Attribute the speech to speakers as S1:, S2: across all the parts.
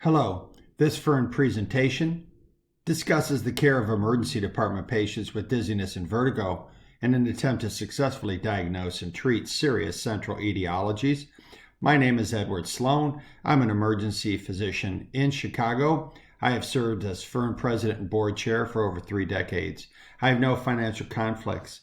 S1: Hello, this FERNE presentation discusses the care of emergency department patients with dizziness and vertigo in an attempt to successfully diagnose and treat serious central etiologies. My name is Edward Sloan. I'm an emergency physician in Chicago. I have served as FERNE president and board chair for over 3 decades. I have no financial conflicts.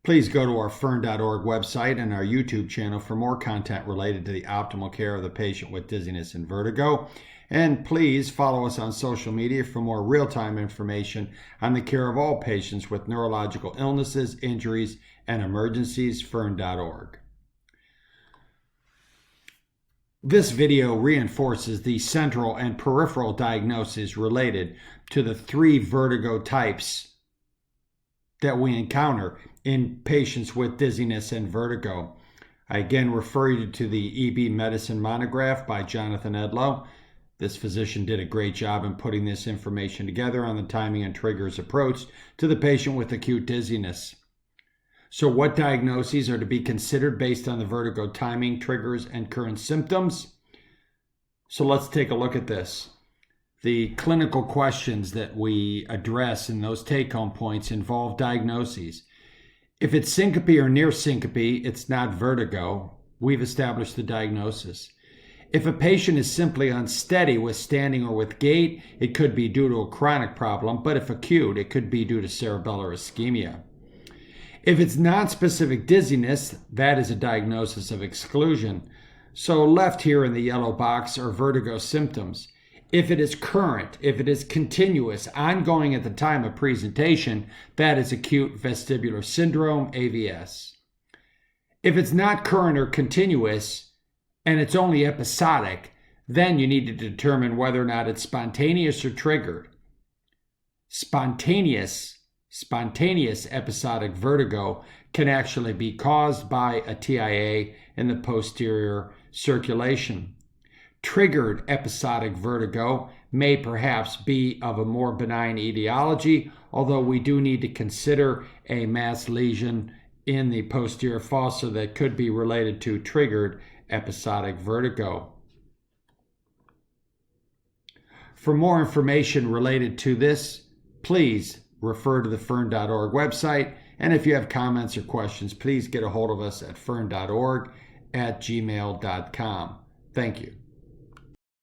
S1: Please go to our FERNE.org website and our YouTube channel for more content related to the optimal care of the patient with dizziness and vertigo. And please follow us on social media for more real-time information on the care of all patients with neurological illnesses, injuries, and emergencies, FERNE.org. This video reinforces the central and peripheral diagnoses related to the 3 vertigo types that we encounter in patients with dizziness and vertigo. I again refer you to the EB Medicine monograph by Jonathan Edlow. This physician did a great job in putting this information together on the timing and triggers approach to the patient with acute dizziness. So what diagnoses are to be considered based on the vertigo timing, triggers, and current symptoms? So let's take a look at this. The clinical questions that we address in those take-home points involve diagnoses. If it's syncope or near syncope, it's not vertigo. We've established the diagnosis. If a patient is simply unsteady with standing or with gait, it could be due to a chronic problem, but if acute, it could be due to cerebellar ischemia. If it's non-specific dizziness, that is a diagnosis of exclusion. So left here in the yellow box are vertigo symptoms. If it is current, if it is continuous, ongoing at the time of presentation, that is acute vestibular syndrome, AVS. If it's not current or continuous, and it's only episodic, then you need to determine whether or not it's spontaneous or triggered. Spontaneous episodic vertigo can actually be caused by a TIA in the posterior circulation. Triggered episodic vertigo may perhaps be of a more benign etiology, although we do need to consider a mass lesion in the posterior fossa that could be related to triggered episodic vertigo. For more information related to this, please refer to the FERNE.org website. And if you have comments or questions, please get a hold of us at FERNE.org@gmail.com. Thank you.